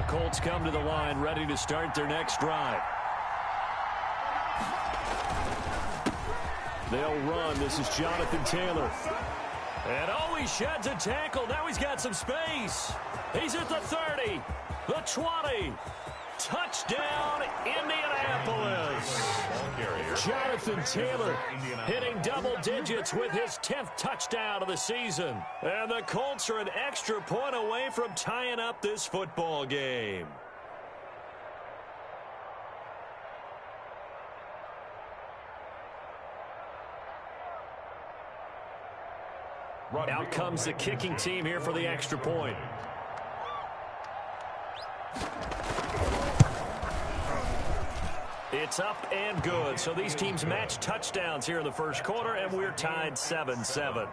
Colts come to the line, ready to start their next drive. They'll run. This is Jonathan Taylor. And he sheds a tackle. Now he's got some space. He's at the 30, the 20. Touchdown, Indianapolis. Jonathan Taylor hitting double digits with his 10th touchdown of the season. And the Colts are an extra point away from tying up this football game. Out comes the kicking team here for the extra point. It's up and good. So these teams match touchdowns here in the first quarter, and we're tied 7-7.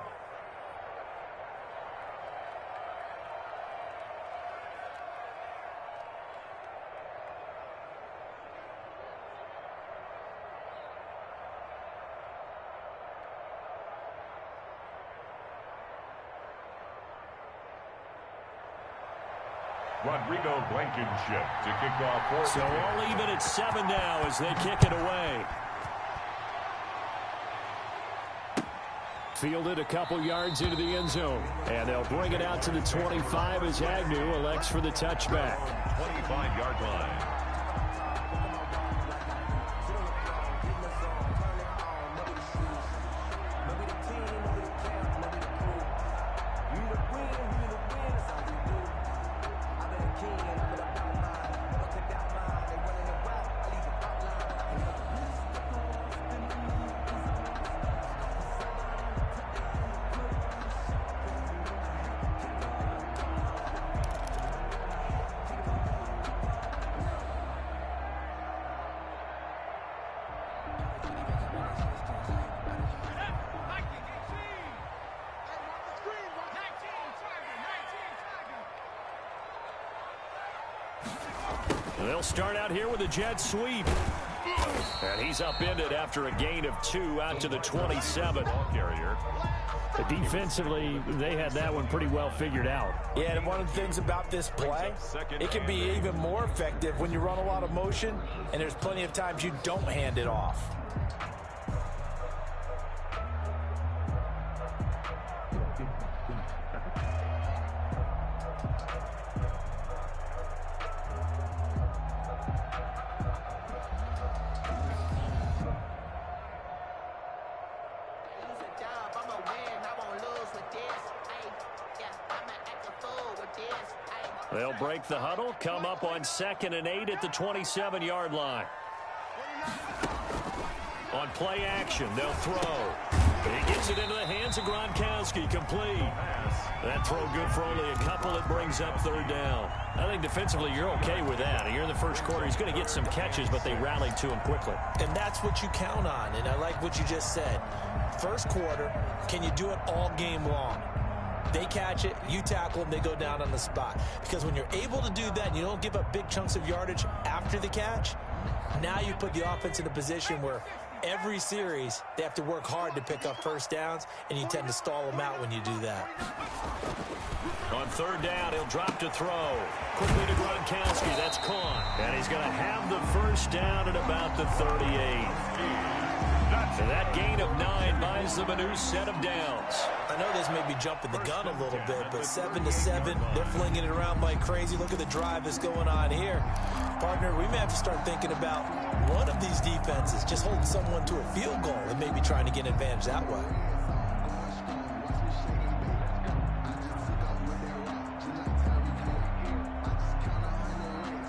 Rodrigo Blankenship to kick off. So all even at 7 now as they kick it away. Fielded a couple yards into the end zone. And they'll bring it out to the 25 as Agnew elects for the touchback. 25-yard line. They'll start out here with a jet sweep. And he's upended after a gain of 2 out to the 27. Defensively, they had that one pretty well figured out. Yeah, and one of the things about this play, it can be even more effective when you run a lot of motion, and there's plenty of times you don't hand it off. They'll break the huddle, come up on 2nd and 8 at the 27-yard line. On play action, they'll throw. He gets it into the hands of Gronkowski, complete. That throw good for only a couple. It brings up 3rd down. I think defensively you're okay with that. Here in the first quarter, he's going to get some catches, but they rallied to him quickly. And that's what you count on, and I like what you just said. First quarter, can you do it all game long? They catch it, you tackle them, they go down on the spot. Because when you're able to do that and you don't give up big chunks of yardage after the catch, now you put the offense in a position where every series they have to work hard to pick up first downs, and you tend to stall them out when you do that. On 3rd down, he'll drop to throw. Quickly to Gronkowski, that's caught. And he's going to have the first down at about the 38. And that gain of 9 buys them a new set of downs. I know this may be jumping the gun a little bit, but 7-7, they're flinging it around like crazy. Look at the drive that's going on here. Partner, we may have to start thinking about one of these defenses just holding someone to a field goal and maybe trying to get an advantage that way.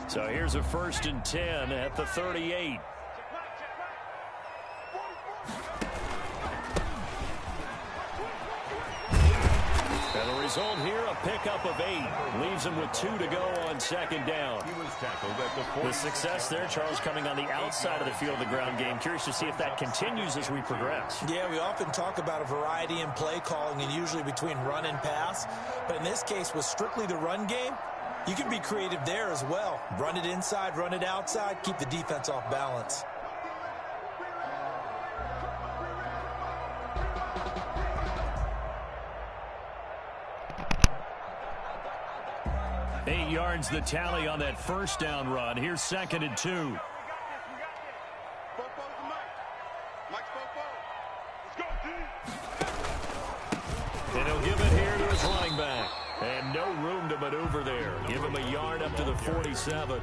So here's a 1st and 10 at the 38. And the result here, a pickup of 8. Leaves him with 2 to go on 2nd down. The success there, Charles, coming on the outside of the field of the ground game. Curious to see if that continues as we progress. Yeah, we often talk about a variety in play calling and usually between run and pass. But in this case, with strictly the run game, you can be creative there as well. Run it inside, run it outside, keep the defense off balance. 8 yards the tally on that first down run. Here's 2nd and 2. And he'll give it here to his running back. And no room to maneuver there. Give him a yard up to the 47.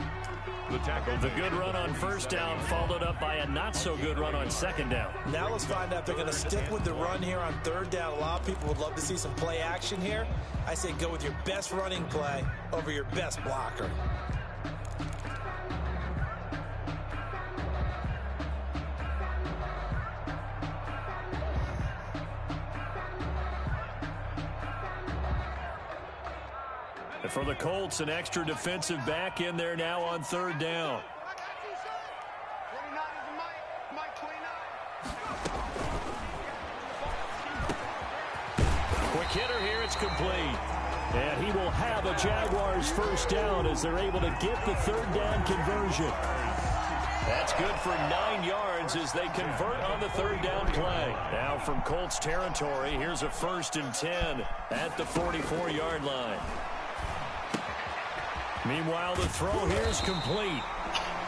The good run on first down followed up by a not-so-good run on second down. Now let's find out if they're going to stick with the run here on third down. A lot of people would love to see some play action here. I say go with your best running play over your best blocker. For the Colts, an extra defensive back in there now on third down. Quick hitter here, it's complete. And he will have a Jaguars first down as they're able to get the third down conversion. That's good for 9 yards as they convert on the third down play. Now from Colts territory, here's a 1st and 10 at the 44-yard line. Meanwhile, the throw here is complete.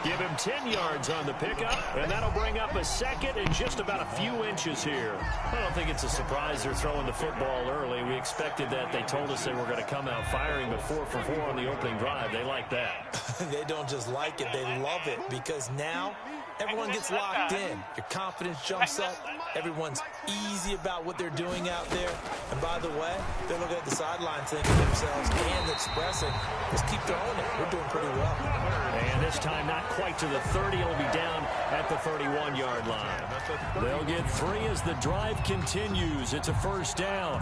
Give him 10 yards on the pickup, and that'll bring up a second and just about a few inches here. I don't think it's a surprise they're throwing the football early. We expected that. They told us they were going to come out firing, but 4 for 4 on the opening drive. They like that. They don't just like it, they love it, because now everyone gets locked in. Your confidence jumps up. Everyone's easy about what they're doing out there. And by the way, they're looking at the sidelines thinking to themselves and expressing, just keep throwing it. We're doing pretty well. And this time not quite to the 30. It'll be down at the 31-yard line. They'll get 3 as the drive continues. It's a first down.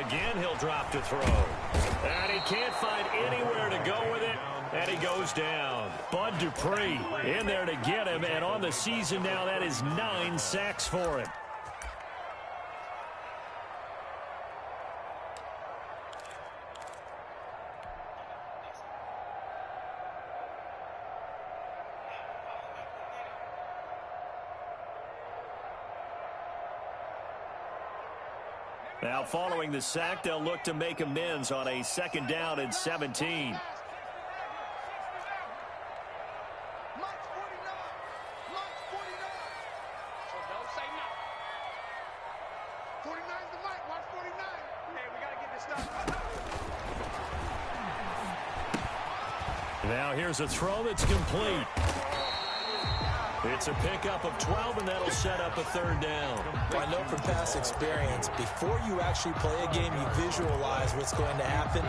Again, he'll drop to throw. And he can't find anywhere to go with it. And he goes down. Bud Dupree in there to get him. And on the season now, that is 9 sacks for him. Now following the sack, they'll look to make amends on a 2nd down and 17. Now here's a throw that's complete. It's a pickup of 12, and that'll set up a 3rd down. Well, I know from past experience, before you actually play a game, you visualize what's going to happen.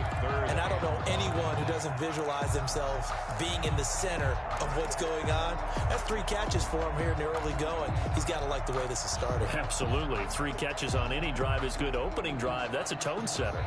And I don't know anyone who doesn't visualize themselves being in the center of what's going on. That's 3 catches for him here in the early going. He's got to like the way this is started. Absolutely. 3 catches on any drive is good. Opening drive, that's a tone setter.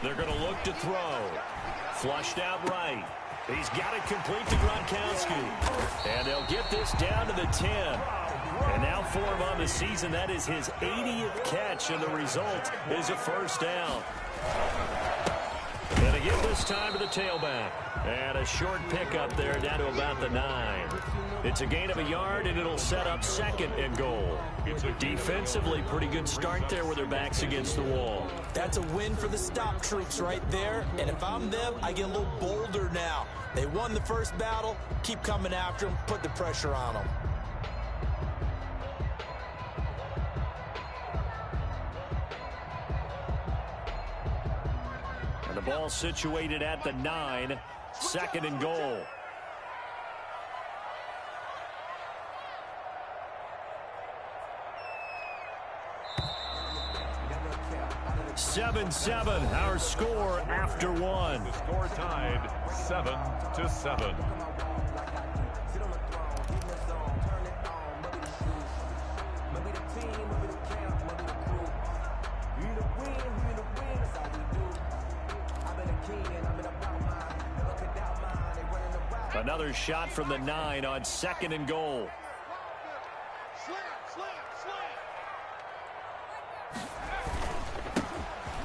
They're going to look to throw. Flushed out right. He's got it complete to Gronkowski. And they'll get this down to the 10. And now for him on the season, that is his 80th catch, and the result is a first down. And again this time to the tailback. And a short pickup there down to about the 9. It's a gain of a yard, and it'll set up 2nd and goal. Defensively, pretty good start there with their backs against the wall. That's a win for the stop troops right there. And if I'm them, I get a little bolder now. They won the first battle. Keep coming after them. Put the pressure on them. And the ball situated at the 9. 2nd and goal. 7-7, our score after one. The score tied 7-7. Another shot from the 9 on 2nd and goal.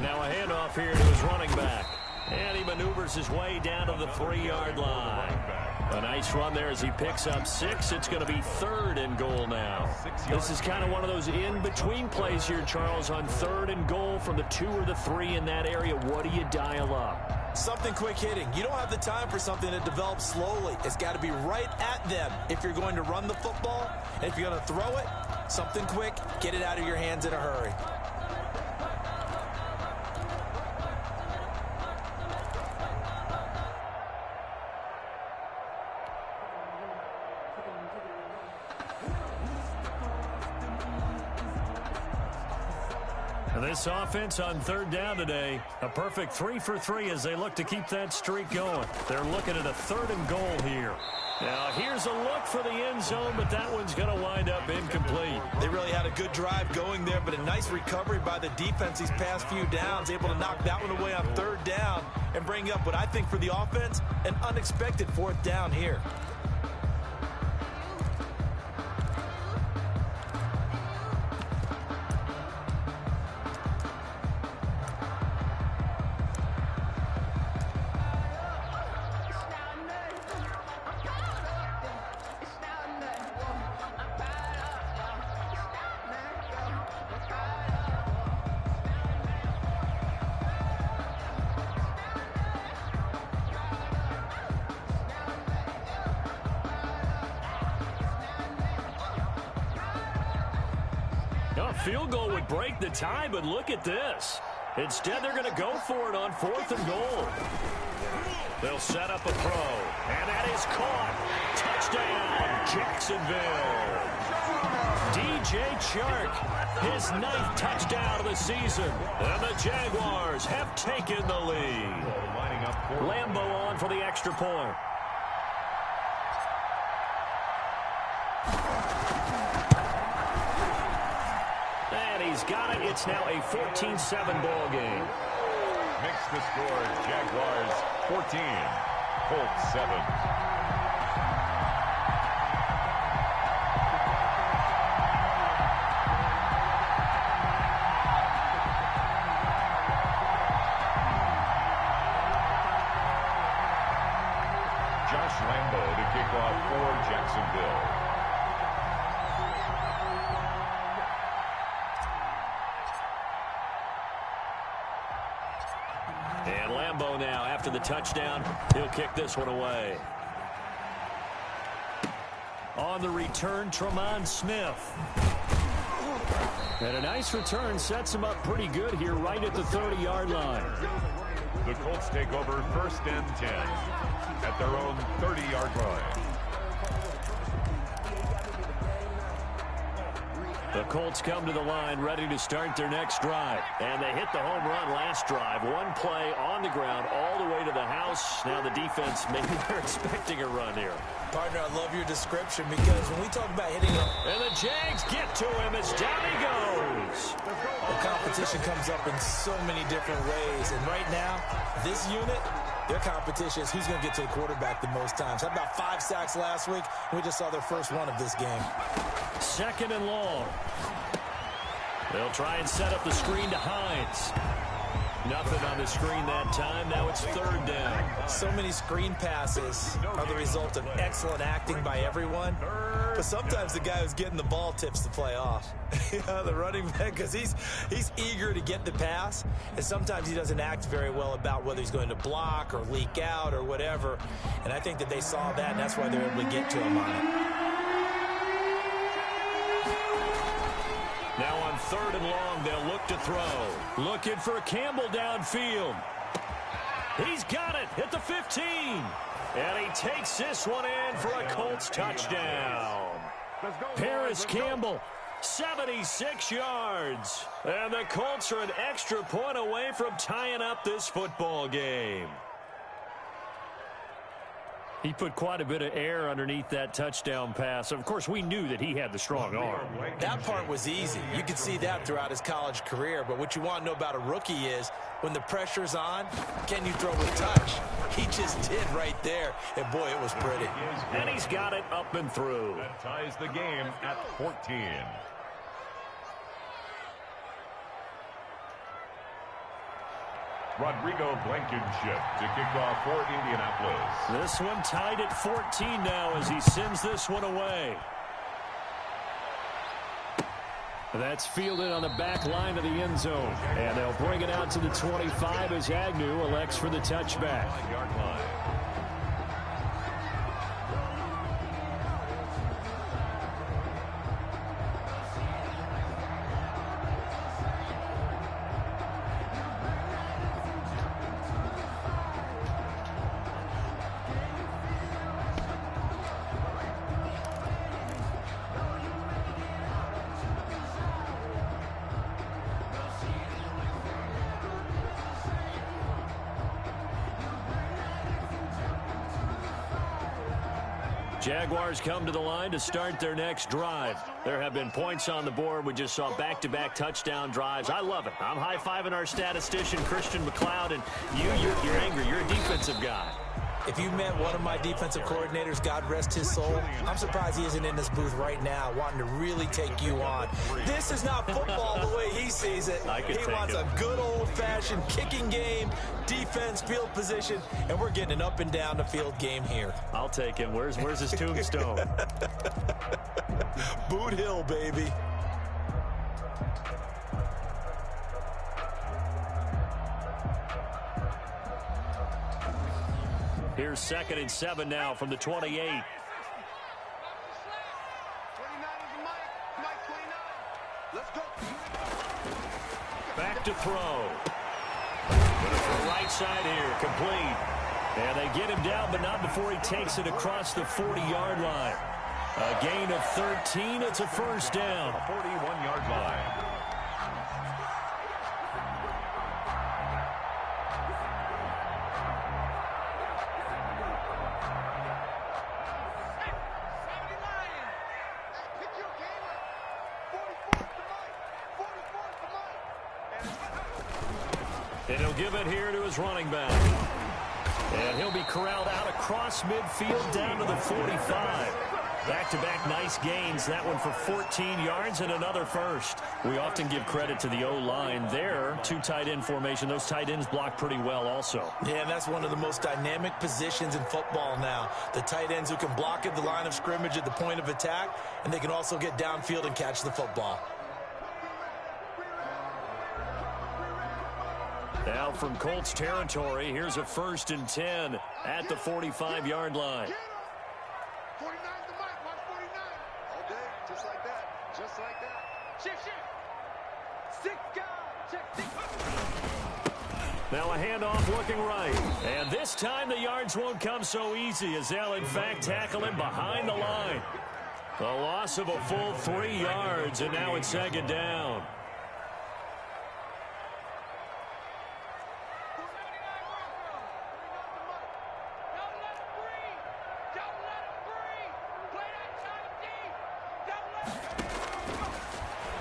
Now a handoff here to his running back. And he maneuvers his way down to the 3-yard line. A nice run there as he picks up 6. It's going to be 3rd and goal now. This is kind of one of those in-between plays here, Charles, on 3rd and goal from the 2 or the 3 in that area. What do you dial up? Something quick hitting. You don't have the time for something that develops slowly. It's got to be right at them if you're going to run the football. And if you're going to throw it, something quick, get it out of your hands in a hurry. This offense on 3rd down today, a perfect 3 for 3 as they look to keep that streak going. They're looking at a 3rd and goal here. Now here's a look for the end zone, but that one's going to wind up incomplete. They really had a good drive going there, but a nice recovery by the defense these past few downs, able to knock that one away on 3rd down and bring up what I think for the offense, an unexpected 4th down here. Field goal would break the tie, but look at this. Instead, they're going to go for it on 4th and goal. They'll set up a throw, and that is caught. Touchdown, Jacksonville. DJ Chark, his 9th touchdown of the season, and the Jaguars have taken the lead. Lambo on for the extra point. He's got it. It's now a 14-7 ball game. Makes the score Jaguars 14, Colts 7. Josh Lambo to kick off for Jacksonville. And Lambo now, after the touchdown, he'll kick this one away. On the return, Tremont Smith. And a nice return sets him up pretty good here right at the 30-yard line. The Colts take over 1st and 10 at their own 30-yard line. The Colts come to the line ready to start their next drive. And they hit the home run last drive. One play on the ground all the way to the house. Now the defense, maybe they're expecting a run here. Partner, I love your description because when we talk about hitting up. And the Jags get to him as down he goes. The competition comes up in so many different ways. And right now, this unit, their competition is who's going to get to the quarterback the most times. Had about 5 sacks last week, and we just saw their first one of this game. 2nd and long. They'll try and set up the screen to Hines. Nothing on the screen that time. Now it's 3rd down. So many screen passes are the result of excellent acting by everyone. But sometimes the guy who's getting the ball tips the play off. The running back, because he's eager to get the pass. And sometimes he doesn't act very well about whether he's going to block or leak out or whatever. And I think that they saw that, and that's why they were able to get to him on it. Now on 3rd and long, they'll look to throw. Looking for Campbell downfield. He's got it at the 15. And he takes this one in for a Colts touchdown. Paris Campbell, 76 yards. And the Colts are an extra point away from tying up this football game. He put quite a bit of air underneath that touchdown pass. Of course, we knew that he had the strong arm. That part was easy. You could see that throughout his college career. But what you want to know about a rookie is when the pressure's on, can you throw with touch? He just did right there. And, boy, it was pretty. And he's got it up and through. That ties the game at 14. Rodrigo Blankenship to kick off for Indianapolis. This one tied at 14 now as he sends this one away. That's fielded on the back line of the end zone. And they'll bring it out to the 25 as Agnew elects for the touchback. 5-yard line. Jaguars come to the line to start their next drive. There have been points on the board. We just saw back-to-back touchdown drives. I love it. I'm high-fiving our statistician, Christian McLeod, and you're angry. You're a defensive guy. If you met one of my defensive coordinators, God rest his soul, I'm surprised he isn't in this booth right now wanting to really take you on. This is not football the way he sees it. He wants a good old-fashioned kicking game, defense, field position, and we're getting an up and down the field game here. I'll take him. Where's his tombstone? Boot Hill, baby. Here's 2nd and 7 now from the 28. Back to throw. Going for the right side here, complete. And they get him down, but not before he takes it across the 40-yard line. A gain of 13. It's a first down. 41-yard line. And he'll give it here to his running back. And he'll be corralled out across midfield down to the 45. Back-to-back nice gains. That one for 14 yards and another first. We often give credit to the O-line there. 2 tight end formation. Those tight ends block pretty well also. Yeah, and that's one of the most dynamic positions in football now. The tight ends who can block at the line of scrimmage at the point of attack, and they can also get downfield and catch the football. Now from Colts territory, here's a 1st and 10 at the 45-yard line. 49 the mic, watch 49. All day, just like that, just like that. Shift. 6 guys, check 6. Now a handoff looking right. And this time the yards won't come so easy as they'll in fact tackle him behind the line. The loss of a full 3 yards, and now it's 2nd down.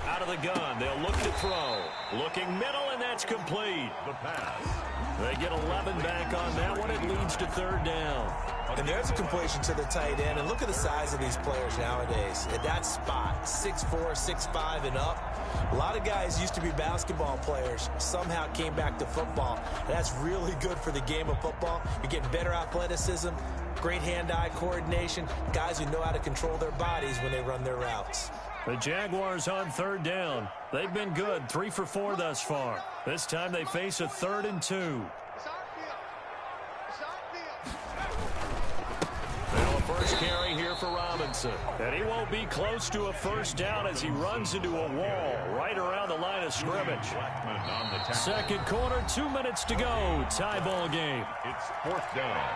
Out of the gun, they'll look to throw. Looking middle, and that's complete. The pass. They get 11 back on that one. It leads to 3rd down. And there's a completion to the tight end. And look at the size of these players nowadays. At that spot, 6'4", 6'5", and up. A lot of guys used to be basketball players. Somehow came back to football. And that's really good for the game of football. You're getting better athleticism, great hand-eye coordination, guys who know how to control their bodies when they run their routes. The Jaguars on 3rd down. They've been good, 3 for 4 thus far. This time they face a 3rd and 2. Now a first carry here for Robinson. And he won't be close to a first down as he runs into a wall right around the line of scrimmage. 2nd quarter, 2 minutes to go. Tie ball game. It's 4th down.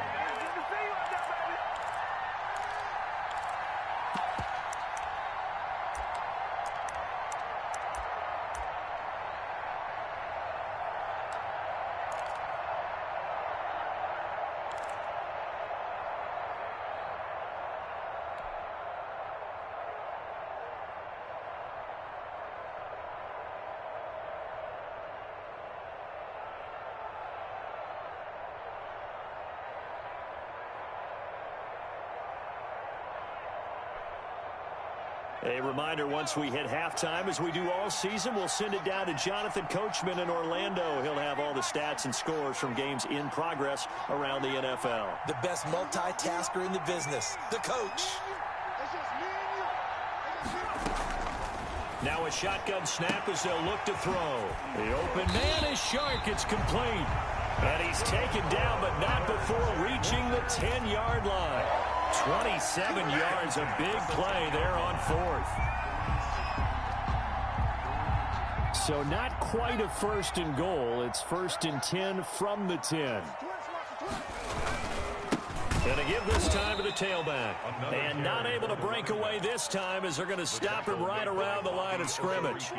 A reminder, once we hit halftime, as we do all season, we'll send it down to Jonathan Coachman in Orlando. He'll have all the stats and scores from games in progress around the NFL. The best multitasker in the business, the coach. Now a shotgun snap as they'll look to throw. The open man is Shark. It's complete. And he's taken down, but not before reaching the 10-yard line. 27 yards, a big play there on 4th. So not quite a 1st and goal. It's 1st and 10 from the 10. Going to give this time to the tailback. And not able to break away this time as they're going to stop him right around the line of scrimmage.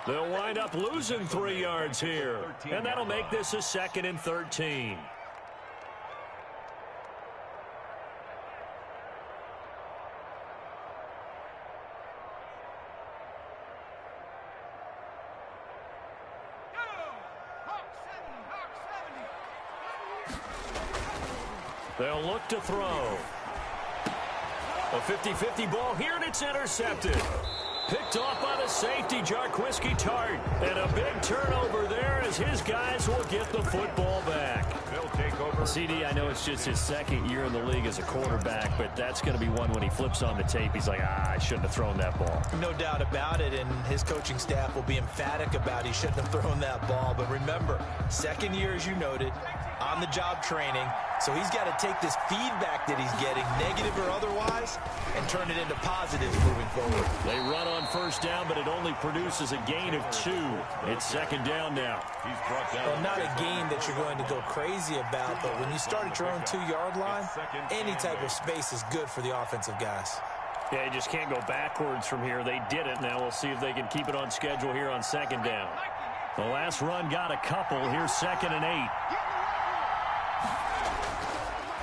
They'll wind up losing 3 yards here. And that'll make this a 2nd and 13. They'll look to throw. A 50-50 ball here, and it's intercepted. Picked off by the safety, Jarquiski Tart. And a big turnover there as his guys will get the football back. They'll take over. CD, I know it's just his 2nd year in the league as a quarterback, but that's going to be one when he flips on the tape. He's like, I shouldn't have thrown that ball. No doubt about it, and his coaching staff will be emphatic about he shouldn't have thrown that ball. But remember, 2nd year, as you noted, on-the-job training. So he's got to take this feedback that he's getting, negative or otherwise, and turn it into positives moving forward. They run on 1st down, but it only produces a gain of 2. It's 2nd down now. He's brought down. Well, not a game that you're going to go crazy about, but when you start at your own 2-yard line, any type of space is good for the offensive guys. Yeah, you just can't go backwards from here. They did it. Now we'll see if they can keep it on schedule here on 2nd down. The last run got a couple. Here's 2nd and 8.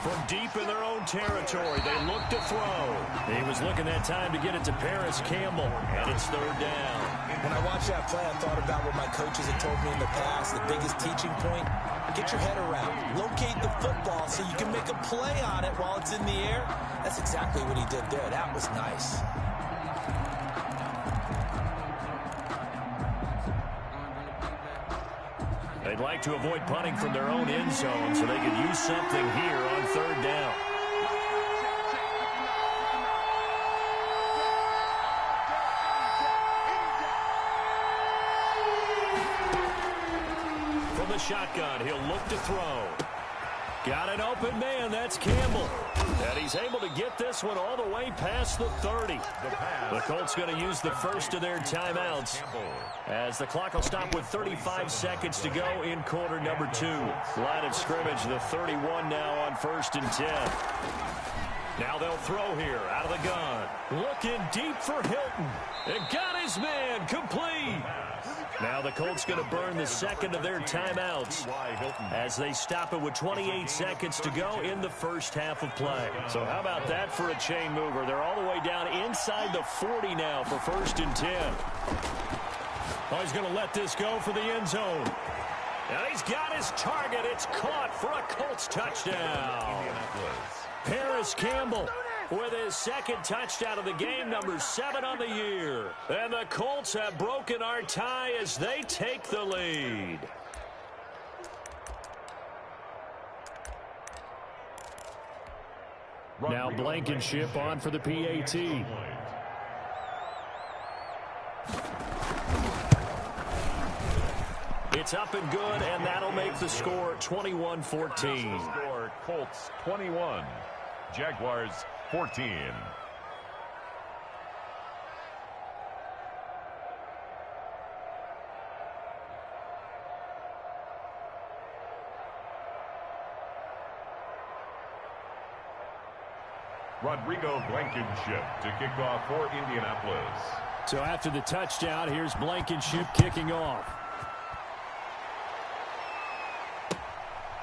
From deep in their own territory, they look to throw. He was looking that time to get it to Paris Campbell, and it's 3rd down. When I watched that play, I thought about what my coaches had told me in the past. The biggest teaching point, get your head around. Locate the football so you can make a play on it while it's in the air. That's exactly what he did there. That was nice. They'd like to avoid punting from their own end zone so they could use something here on 3rd down. From the shotgun, he'll look to throw. Got an open man, that's Campbell. And he's able to get this one all the way past the 30. The Colts going to use the first of their timeouts as the clock will stop with 35 seconds to go in quarter number 2. Line of scrimmage, the 31 now on 1st and 10. Now they'll throw here out of the gun. Looking deep for Hilton. And got his man complete. Now the Colts going to burn the 2nd of their timeouts as they stop it with 28 seconds to go in the first half of play. So how about that for a chain mover? They're all the way down inside the 40 now for 1st and 10. Oh, he's going to let this go for the end zone. Now he's got his target. It's caught for a Colts touchdown. Paris Campbell with his 2nd touchdown of the game, number 7 on the year. And the Colts have broken our tie as they take the lead. Now Blankenship on for the PAT. It's up and good, and that'll make the score 21-14. Score Colts 21, Jaguars 14. Rodrigo Blankenship to kick off for Indianapolis. So after the touchdown, here's Blankenship kicking off.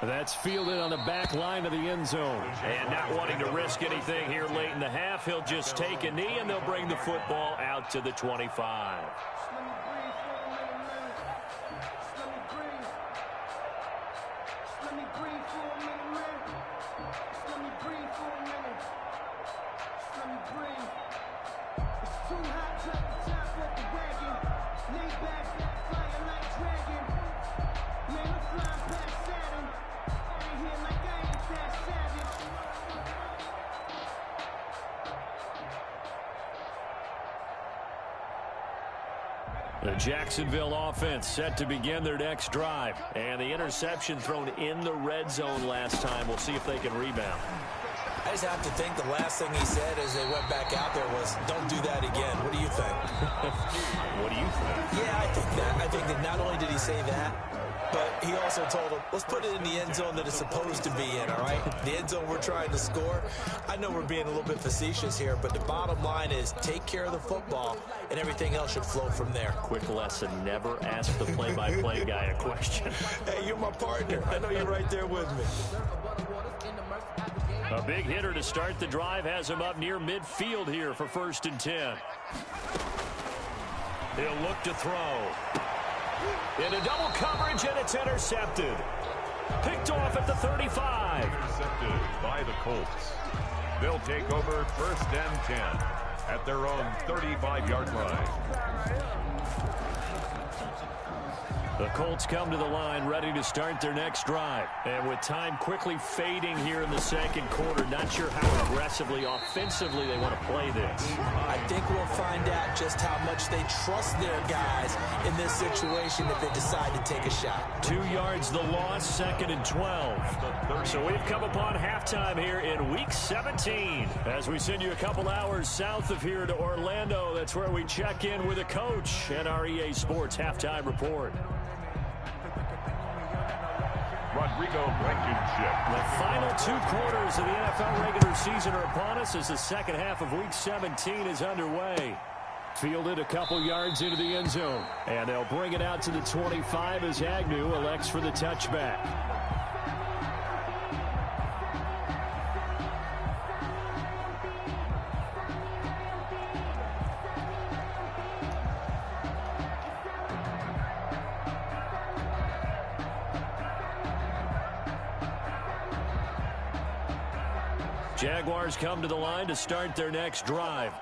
That's fielded on the back line of the end zone. And not wanting to risk anything here late in the half, he'll just take a knee, and they'll bring the football out to the 25. The Jacksonville offense set to begin their next drive. And the interception thrown in the red zone last time. We'll see if they can rebound. I just have to think the last thing he said as they went back out there was, don't do that again. What do you think? What do you think? Yeah, I think that. I think that not only did he say that, but he also told him, let's put it in the end zone that it's supposed to be in, all right? The end zone we're trying to score. I know we're being a little bit facetious here, but the bottom line is take care of the football, and everything else should flow from there. Quick lesson, never ask the play-by-play guy a question. Hey, you're my partner. I know you're right there with me. A big hitter to start the drive has him up near midfield here for 1st and 10. He'll look to throw. Into double coverage, and it's intercepted. Picked off at the 35. Intercepted by the Colts. They'll take over 1st and 10 at their own 35-yard line. The Colts come to the line ready to start their next drive. And with time quickly fading here in the second quarter, not sure how aggressively, offensively they want to play this. I think we'll find out just how much they trust their guys in this situation if they decide to take a shot. 2 yards the loss, 2nd and 12. So we've come upon halftime here in Week 17. As we send you a couple hours south of here to Orlando, that's where we check in with a coach and our EA Sports Halftime Report. Rodrigo Blankenship. The final 2 quarters of the NFL regular season are upon us as the second half of Week 17 is underway. Fielded a couple yards into the end zone. And they'll bring it out to the 25 as Agnew elects for the touchback. Jaguars come to the line to start their next drive.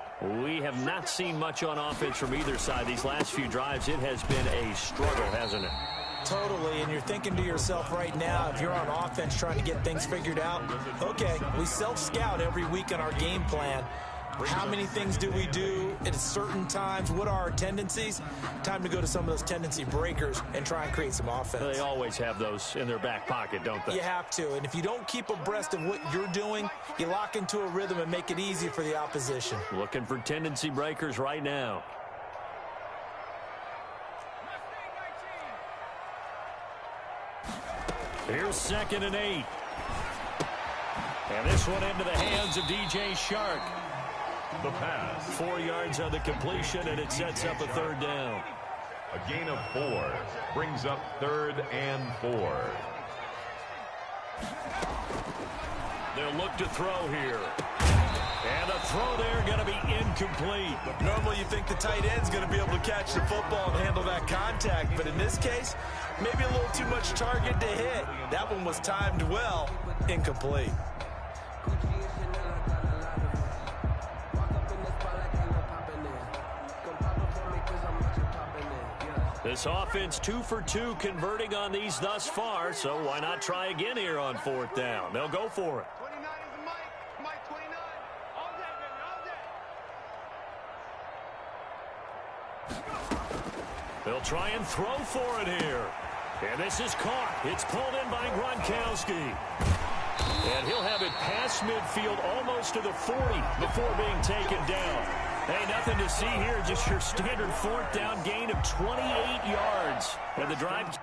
We have not seen much on offense from either side. These last few drives, it has been a struggle, hasn't it? Totally, and you're thinking to yourself right now, if you're on offense trying to get things figured out, okay, we self-scout every week on our game plan. How many things do we do at certain times? What are our tendencies? Time to go to some of those tendency breakers and try and create some offense. They always have those in their back pocket, don't they? You have to, and if you don't keep abreast of what you're doing, you lock into a rhythm and make it easy for the opposition. Looking for tendency breakers right now. Here's 2nd and 8. And this one into the hands of DJ Shark. The pass. 4 yards on the completion, and it sets up a 3rd down. A gain of 4 brings up 3rd and 4. They'll look to throw here. And the throw there going to be incomplete. Normally you think the tight end's going to be able to catch the football and handle that contact, but in this case, maybe a little too much target to hit. That one was timed well. Incomplete. This offense 2 for 2 converting on these thus far, so why not try again here on 4th down? They'll go for it. 29 is the mic. Mike 29. All day, baby, all day. They'll try and throw for it here. And this is caught. It's pulled in by Gronkowski. And he'll have it past midfield almost to the 40 before being taken down. Hey, nothing to see here, just your standard 4th down gain of 28 yards. And the drive...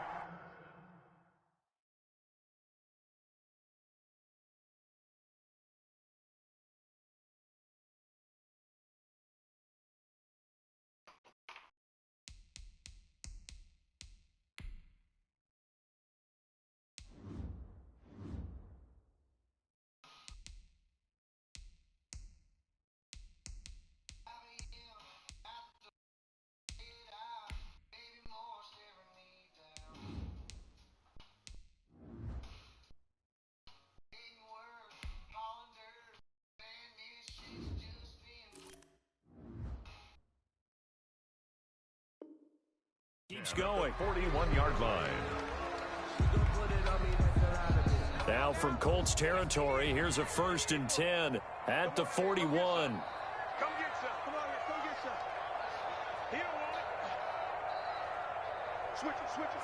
keeps going. 41-yard line. Now from Colts territory, here's a 1st and 10 at the 41. Come get some. Come on here. Come get some. He don't want it. Switch it. Switch it.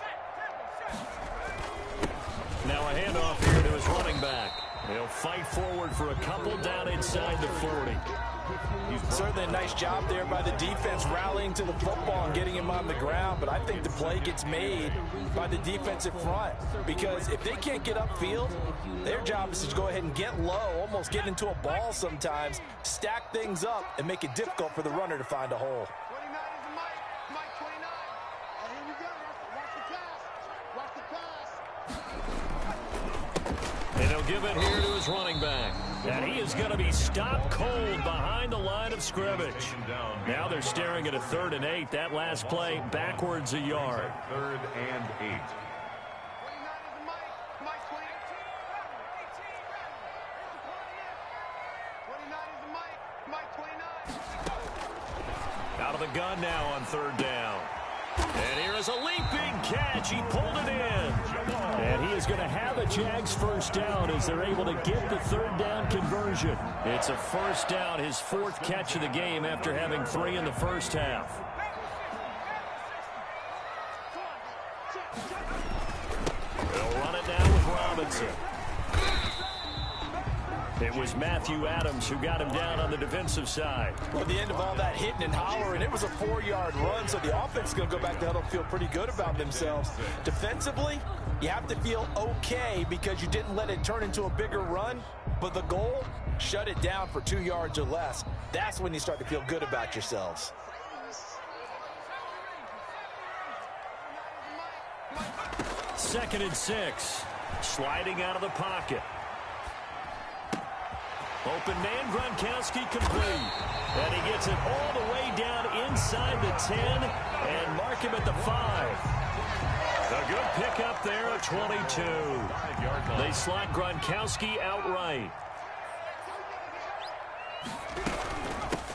Now a handoff here to his running back. He'll fight forward for a couple down inside the 40. Certainly a nice job there by the defense rallying to the football and getting him on the ground, but I think the play gets made by the defensive front because if they can't get upfield, their job is to go ahead and get low, almost get into a ball sometimes, stack things up, and make it difficult for the runner to find a hole. 29 is the Mike. Mike 29. Oh, here we go. Watch the pass. And he'll give it here to his running back. And he is going to be stopped cold behind the line of scrimmage. Now they're staring at a 3rd and 8. That last play backwards a yard. 3rd and 8. 29 is the Mike. Mike 20. 29 is the Mike. Mike 29. Out of the gun now on 3rd down. And here is a leaping catch. He pulled it in. And he is going to have a Jags 1st down as they're able to get the 3rd down conversion. It's a 1st down, his 4th catch of the game after having 3 in the first half. They'll run it now with Robinson. It was Matthew Adams who got him down on the defensive side. Well, at the end of all that hitting and hollering, it was a 4-yard run, so the offense is going to go back to huddle and feel pretty good about themselves. Defensively, you have to feel okay because you didn't let it turn into a bigger run, but the goal, shut it down for 2 yards or less. That's when you start to feel good about yourselves. 2nd and 6. Sliding out of the pocket. Open man, Gronkowski complete. And he gets it all the way down inside the 10 and mark him at the 5. A good pickup there at 22. They slot Gronkowski outright.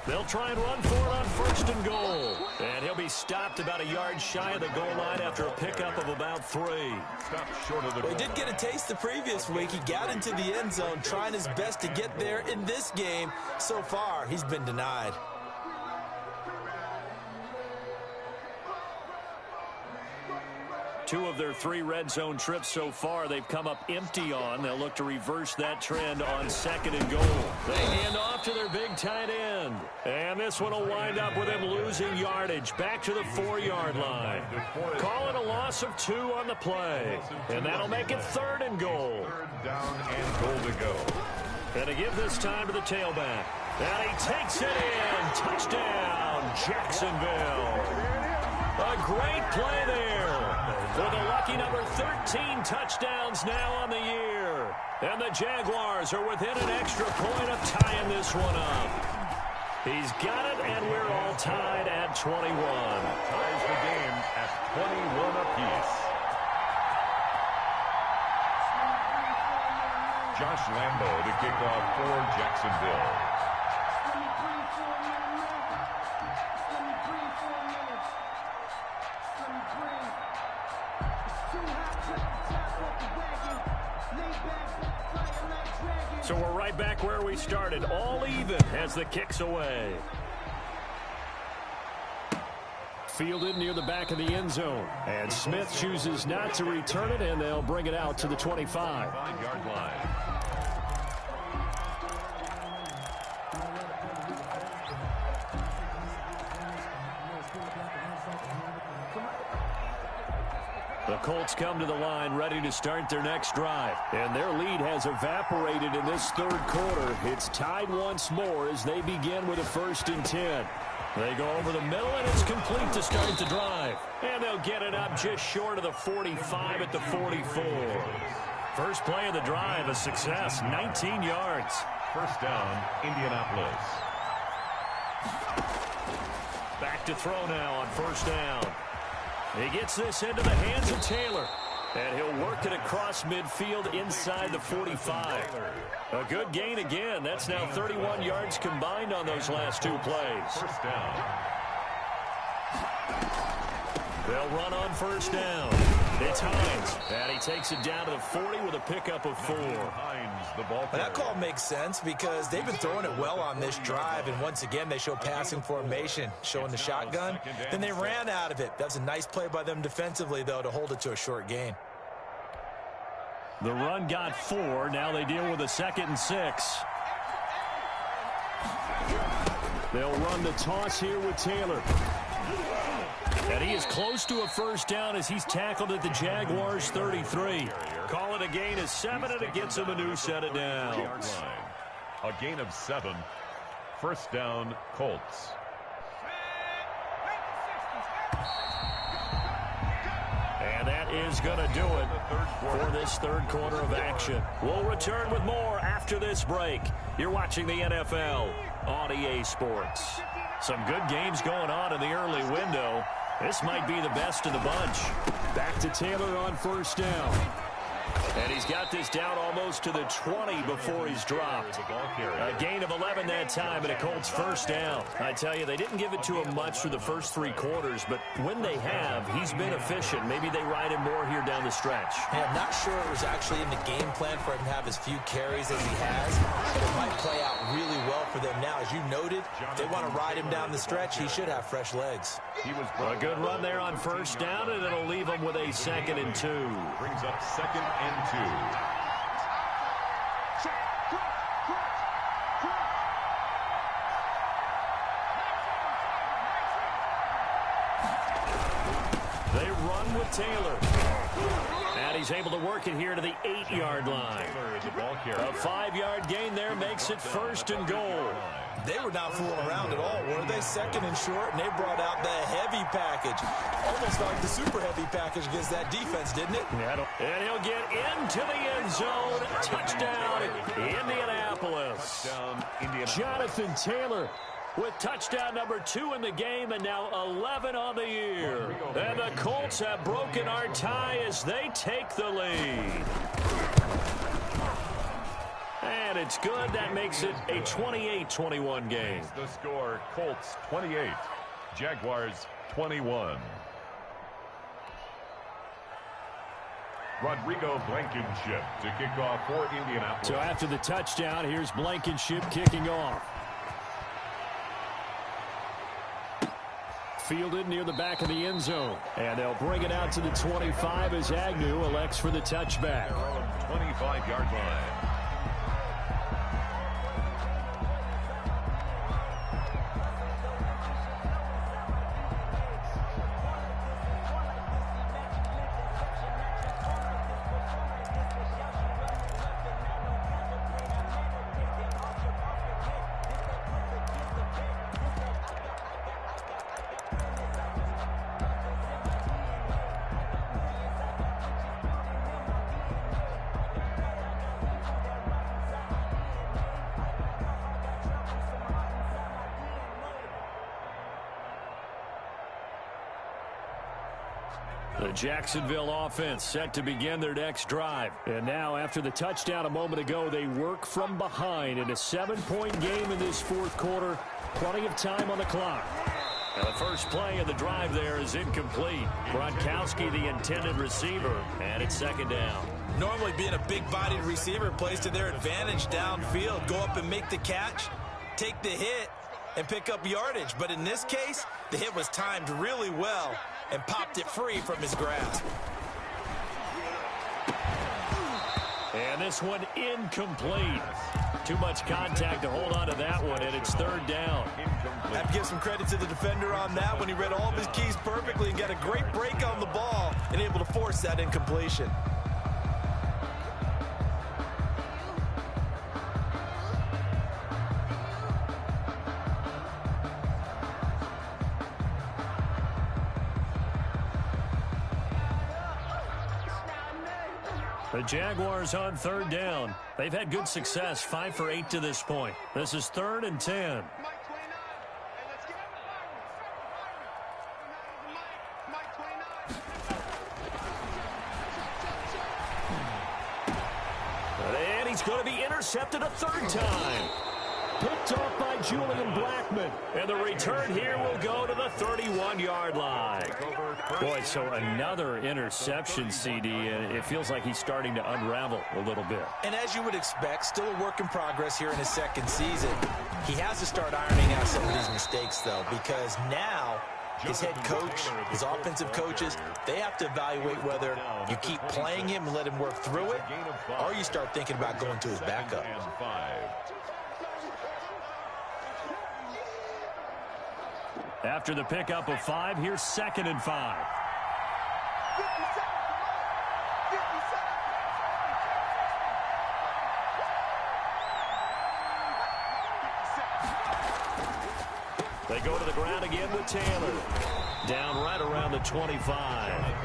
They'll try and run for it on 1st and goal. And he'll be stopped about a yard shy of the goal line after a pickup of about 3. Stopped short of the goal. He did get a taste the previous week. He got into the end zone, trying his best to get there in this game. So far, he's been denied. Two of their 3 red zone trips so far they've come up empty on. They'll look to reverse that trend on 2nd and goal. They hand off to their big tight end. And this one will wind up with him losing yardage back to the 4-yard line. Call it a loss of 2 on the play. And that'll make it 3rd and goal. 3rd down and goal to go. And to give this time to the tailback. And he takes it in. Touchdown, Jacksonville. A great play there. For the lucky number 13 touchdowns now on the year. And the Jaguars are within an extra point of tying this one up. He's got it, and we're all tied at 21. Ties the game at 21 apiece. Josh Lambo to kick off for Jacksonville. So we're right back where we started, all even as the kick's away. Fielded near the back of the end zone. And Smith chooses not to return it, and they'll bring it out to the 25. 5-yard line. The Colts come to the line ready to start their next drive. And their lead has evaporated in this 3rd quarter. It's tied once more as they begin with a 1st and 10. They go over the middle, and it's complete to start the drive. And they'll get it up just short of the 45 at the 44. First play of the drive, a success, 19 yards. 1st down, Indianapolis. Back to throw now on 1st down. He gets this into the hands of Taylor. And he'll work it across midfield inside the 45. A good gain again. That's now 31 yards combined on those last 2 plays. 1st down. They'll run on 1st down. It's Hines, and he takes it down to the 40 with a pickup of 4. Hines, the ball And that call makes sense because they've been throwing it well on this drive, and once again they show passing formation, showing the shotgun. Then they ran out of it. That was a nice play by them defensively, though, to hold it to a short gain. The run got 4. Now they deal with a 2nd and 6. They'll run the toss here with Taylor. And he is close to a first down as he's tackled at the Jaguars' 33. Call it a gain of 7, and it gets him a new set of downs. A gain of 7. First down, Colts. And that is going to do it for this third quarter of action. We'll return with more after this break. You're watching the NFL on EA Sports. Some good games going on in the early window. This might be the best of the bunch. Back to Taylor on first down. And he's got this down almost to the 20 before he's dropped. A gain of 11 that time and a Colts first down. I tell you, they didn't give it to him much for the first 3 quarters, but when they have, he's been efficient. Maybe they ride him more here down the stretch. Hey, I'm not sure it was actually in the game plan for him to have as few carries as he has, but it might play out really well for them now. As you noted, if they want to ride him down the stretch, he should have fresh legs. A good run there on first down, and it'll leave him with a 2nd and 2. Brings up 2nd and 2. They run with Taylor. And he's able to work it here to the 8-yard line. A 5-yard gain there makes it 1st and goal. They were not fooling around at all, were they? 2nd and short, and they brought out the heavy package. Almost like the super heavy package against that defense, didn't it? And he'll get into the end zone. Touchdown, Indianapolis. Jonathan Taylor with touchdown number 2 in the game, and now 11 on the year. And the Colts have broken our tie as they take the lead. And it's good. That makes it a 28-21 game. The score, Colts 28, Jaguars 21. Rodrigo Blankenship to kick off for Indianapolis. So after the touchdown, here's Blankenship kicking off. Fielded near the back of the end zone. And they'll bring it out to the 25 as Agnew elects for the touchback. 25-yard line. The Jacksonville offense set to begin their next drive. And now, after the touchdown a moment ago, they work from behind in a 7-point game in this fourth quarter. Plenty of time on the clock. And the first play of the drive there is incomplete. Gronkowski, the intended receiver, and it's 2nd down. Normally being a big-bodied receiver plays to their advantage downfield. Go up and make the catch, take the hit, and pick up yardage. But in this case, the hit was timed really well and popped it free from his grasp. And this one incomplete. Too much contact to hold on to that one, and it's 3rd down. I have to give some credit to the defender on that when he read all of his keys perfectly and got a great break on the ball and able to force that incompletion. The Jaguars on 3rd down. They've had good success, 5 for 8 to this point. This is 3rd and 10. And he's going to be intercepted a 3rd time. Picked off by and Julian Blackmon. And the return here will go to the 31-yard line. Boy, so another interception, CD, and it feels like he's starting to unravel a little bit. And as you would expect, still a work in progress here in his second season. He has to start ironing out some of these mistakes, though, because now his head coach, his offensive coaches, they have to evaluate whether you keep playing him and let him work through it, or you start thinking about going to his backup. After the pickup of 5, here's 2nd and 5. They go to the ground again with Taylor. Down right around the 25.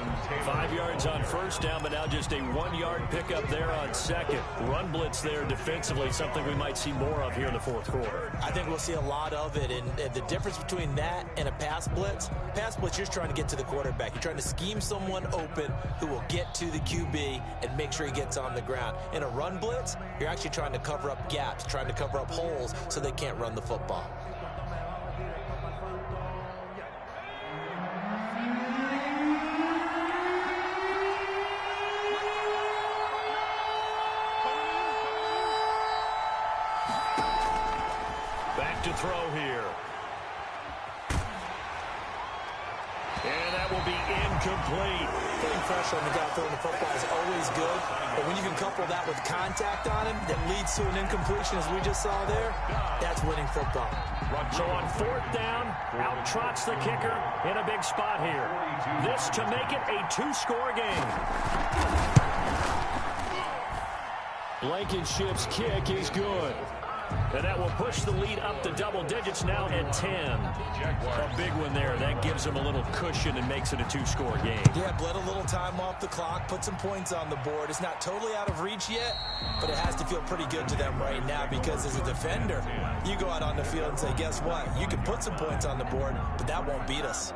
5 yards on first down, but now just a 1-yard pickup there on second. Run blitz there defensively, something we might see more of here in the fourth quarter. I think we'll see a lot of it, and the difference between that and a pass blitz, you're just trying to get to the quarterback. You're trying to scheme someone open who will get to the QB and make sure he gets on the ground. In a run blitz, you're actually trying to cover up gaps, trying to cover up holes so they can't run the football. To throw here. And that will be incomplete. Putting pressure on the guy throwing the football is always good, but when you can couple that with contact on him that leads to an incompletion, as we just saw there, that's winning football. So on 4th down, out trots the kicker in a big spot here. This to make it a 2-score game. Blankenship's kick is good. And that will push the lead up to double digits now at 10. A big one there. That gives them a little cushion and makes it a 2-score game. Yeah, bled a little time off the clock, put some points on the board. It's not totally out of reach yet, but it has to feel pretty good to them right now because as a defender, you go out on the field and say, guess what? You can put some points on the board, but that won't beat us.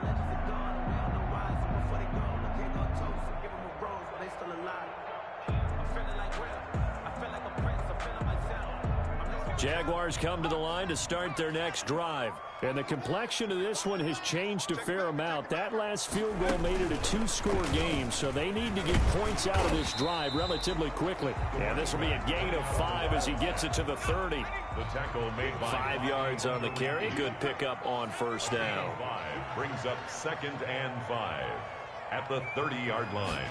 Jaguars come to the line to start their next drive. And the complexion of this one has changed a fair amount. That last field goal made it a 2-score game, so they need to get points out of this drive relatively quickly. And this will be a gain of 5 as he gets it to the 30. The tackle made by 5 yards on the carry. Good pickup on first down. 5 brings up 2nd and 5 at the 30-yard line.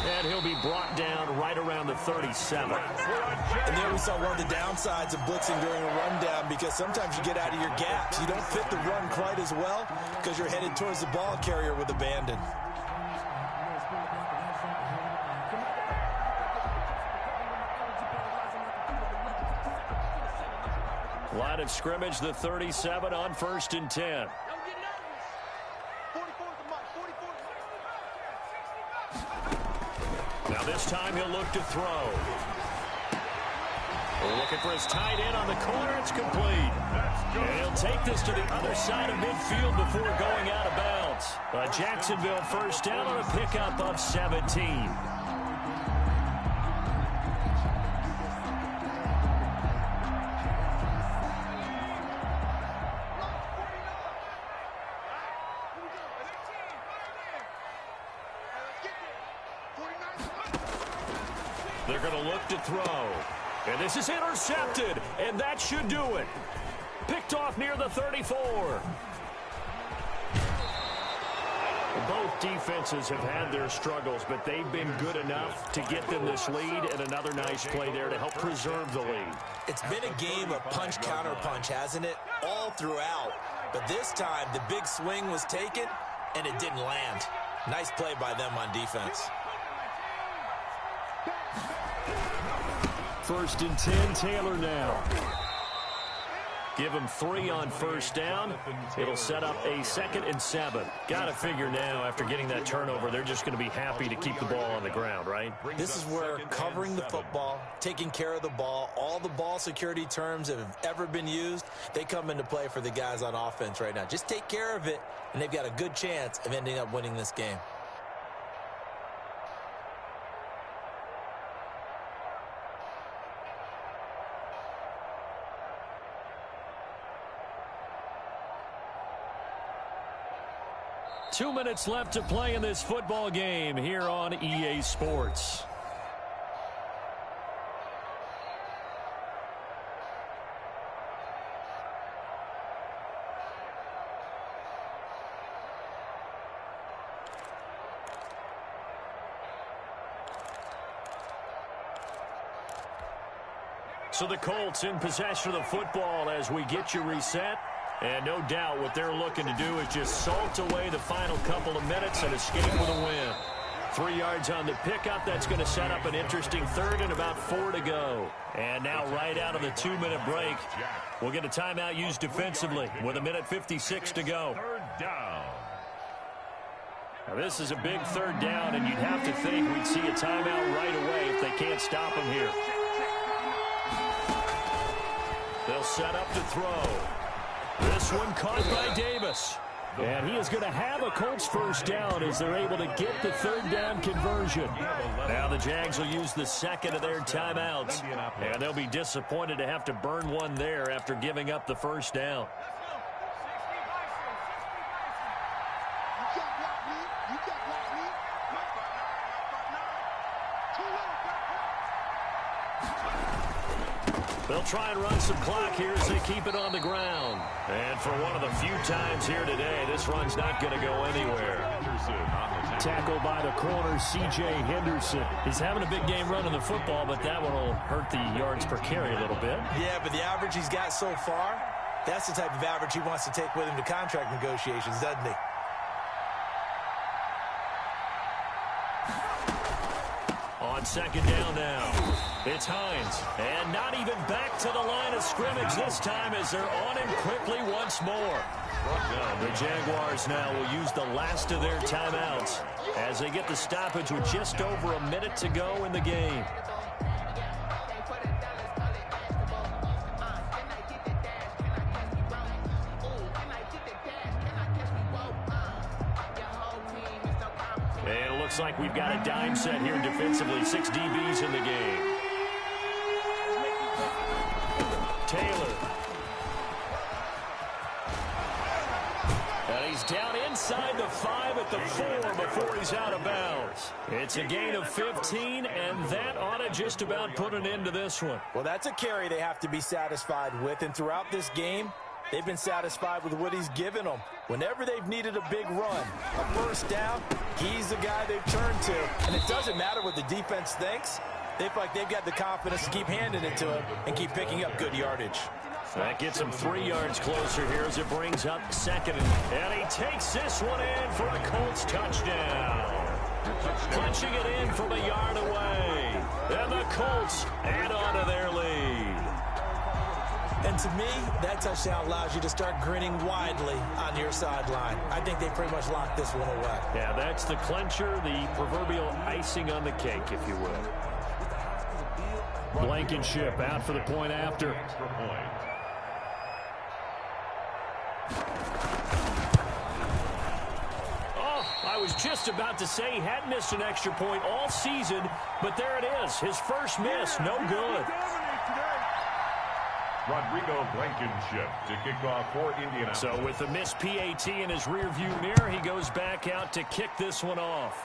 And he'll be brought down right around the 37. And there we saw one of the downsides of blitzing during a rundown because sometimes you get out of your gaps. You don't fit the run quite as well because you're headed towards the ball carrier with abandon. Line of scrimmage, the 37 on 1st and 10. Now this time he'll look to throw. Looking for his tight end on the corner. It's complete. And he'll take this to the other side of midfield before going out of bounds. A Jacksonville first down on a pickup of 17. They're going to look to throw. And this is intercepted, and that should do it. Picked off near the 34. Both defenses have had their struggles, but they've been good enough to get them this lead, and another nice play there to help preserve the lead. It's been a game of punch-counter-punch, hasn't it? All throughout. But this time, the big swing was taken, and it didn't land. Nice play by them on defense. 1st and 10, Taylor now. Give him 3 on first down. It'll set up a 2nd and 7. Got to figure now, after getting that turnover, they're just going to be happy to keep the ball on the ground, right? This is where covering the football, taking care of the ball, all the ball security terms that have ever been used, they come into play for the guys on offense right now. Just take care of it, and they've got a good chance of ending up winning this game. 2 minutes left to play in this football game here on EA Sports. So the Colts in possession of the football as we get you reset. And no doubt what they're looking to do is just salt away the final couple of minutes and escape with a win. 3 yards on the pickup. That's going to set up an interesting third and about 4 to go. And now right out of the 2-minute break, we'll get a timeout used defensively with 1:56 to go. Third down. Now this is a big third down, and you'd have to think we'd see a timeout right away if they can't stop him here. They'll set up to throw. This one caught by Davis. And he is going to have a Colts first down as they're able to get the third down conversion. Now the Jags will use the second of their timeouts. And they'll be disappointed to have to burn one there after giving up the first down. They'll try and run some clock here as they keep it on the ground. And for one of the few times here today, this run's not going to go anywhere. Tackled by the corner, C.J. Henderson. He's having a big game running the football, but that one will hurt the yards per carry a little bit. Yeah, but the average he's got so far, that's the type of average he wants to take with him to contract negotiations, doesn't he? On second down now. It's Hines, and not even back to the line of scrimmage this time as they're on him quickly once more. The Jaguars now will use the last of their timeouts as they get the stoppage with just over a minute to go in the game. And it looks like we've got a dime set here defensively. 6 DBs in the game. Taylor. And he's down inside the 5 at the 4 before he's out of bounds. It's a gain of 15, and that ought to just about put an end to this one. Well, that's a carry they have to be satisfied with, and throughout this game, they've been satisfied with what he's given them. Whenever they've needed a big run, a first down, he's the guy they've turned to. And it doesn't matter what the defense thinks. They feel like they've got the confidence to keep handing it to him and keep picking up good yardage. That gets him 3 yards closer here as it brings up second. And he takes this one in for a Colts touchdown. Punching it in from a yard away. And the Colts add on to their lead. And to me, that touchdown allows you to start grinning widely on your sideline. I think they pretty much locked this one away. Yeah, that's the clincher, the proverbial icing on the cake, if you will. Blankenship out for the point after. Oh, I was just about to say he hadn't missed an extra point all season, but there it is. His first miss, no good. Rodrigo Blankenship to kick off for Indianapolis. So with the missed PAT in his rearview mirror, he goes back out to kick this one off.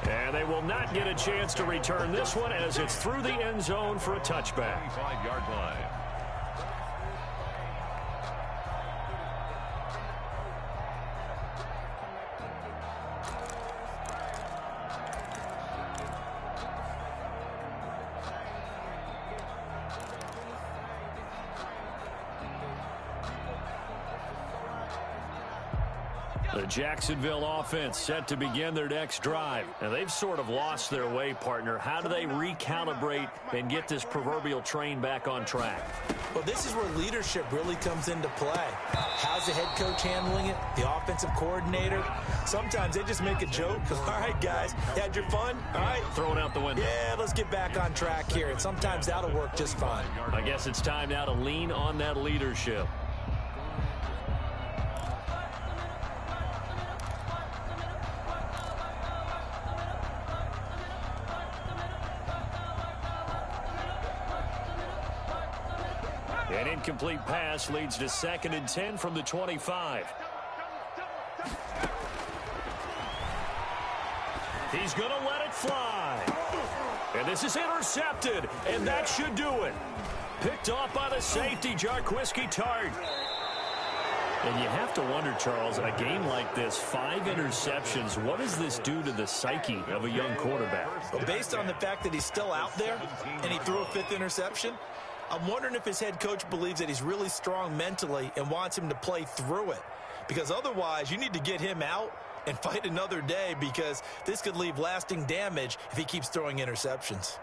And they will not get a chance to return this one as it's through the end zone for a touchback. 25-yard line. The Jacksonville offense set to begin their next drive. And they've sort of lost their way, partner. How do they recalibrate and get this proverbial train back on track? Well, this is where leadership really comes into play. How's the head coach handling it? The offensive coordinator? Sometimes they just make a joke. All right, guys, had your fun? All right. Throw it out the window. Yeah, let's get back on track here. And sometimes that'll work just fine. I guess it's time now to lean on that leadership. An incomplete pass leads to 2nd and 10 from the 25. He's going to let it fly. And this is intercepted, and that should do it. Picked off by the safety, Jarquiski Tart. And you have to wonder, Charles, in a game like this, 5 interceptions, what does this do to the psyche of a young quarterback? Well, based on the fact that he's still out there and he threw a 5th interception, I'm wondering if his head coach believes that he's really strong mentally and wants him to play through it. Because otherwise, you need to get him out and fight another day, because this could leave lasting damage if he keeps throwing interceptions.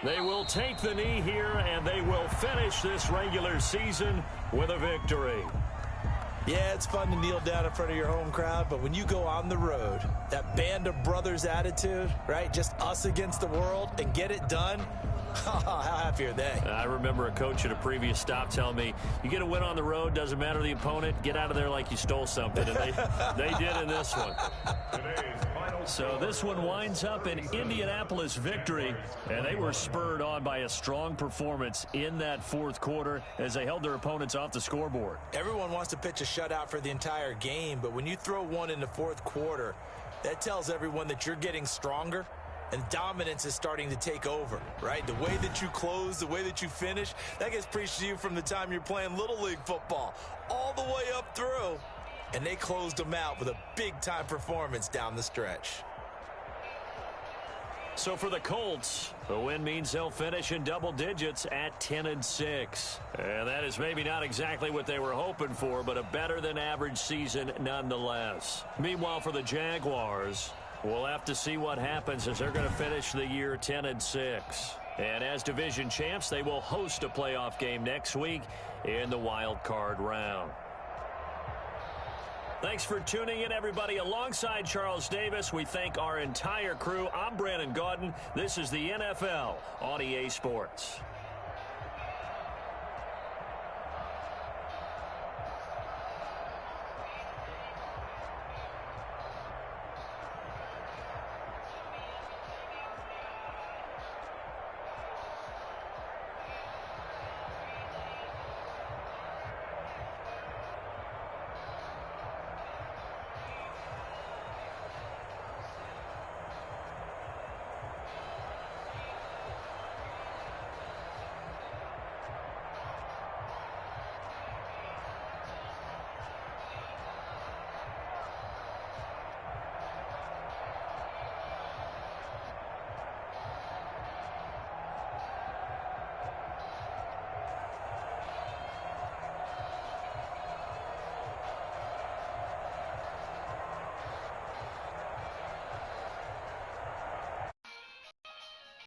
They will take the knee here, and they will finish this regular season with a victory. Yeah, it's fun to kneel down in front of your home crowd, but when you go on the road, that band of brothers attitude, right, just us against the world, and get it done, how happy are they? I remember a coach at a previous stop telling me, you get a win on the road, doesn't matter the opponent, get out of there like you stole something. And they did in this one. So this one winds up an Indianapolis victory, and they were spurred on by a strong performance in that 4th quarter as they held their opponents off the scoreboard. Everyone wants to pitch a shutout for the entire game, but when you throw one in the 4th quarter, that tells everyone that you're getting stronger and dominance is starting to take over, right? The way that you close, the way that you finish, that gets preached to you from the time you're playing Little League football all the way up through. And they closed them out with a big-time performance down the stretch. So for the Colts, the win means they'll finish in double digits at 10-6. And that is maybe not exactly what they were hoping for, but a better-than-average season nonetheless. Meanwhile, for the Jaguars, we'll have to see what happens as they're going to finish the year 10-6. And as division champs, they will host a playoff game next week in the wild card round. Thanks for tuning in, everybody. Alongside Charles Davis, we thank our entire crew. I'm Brandon Gaudin. This is the NFL on EA Sports.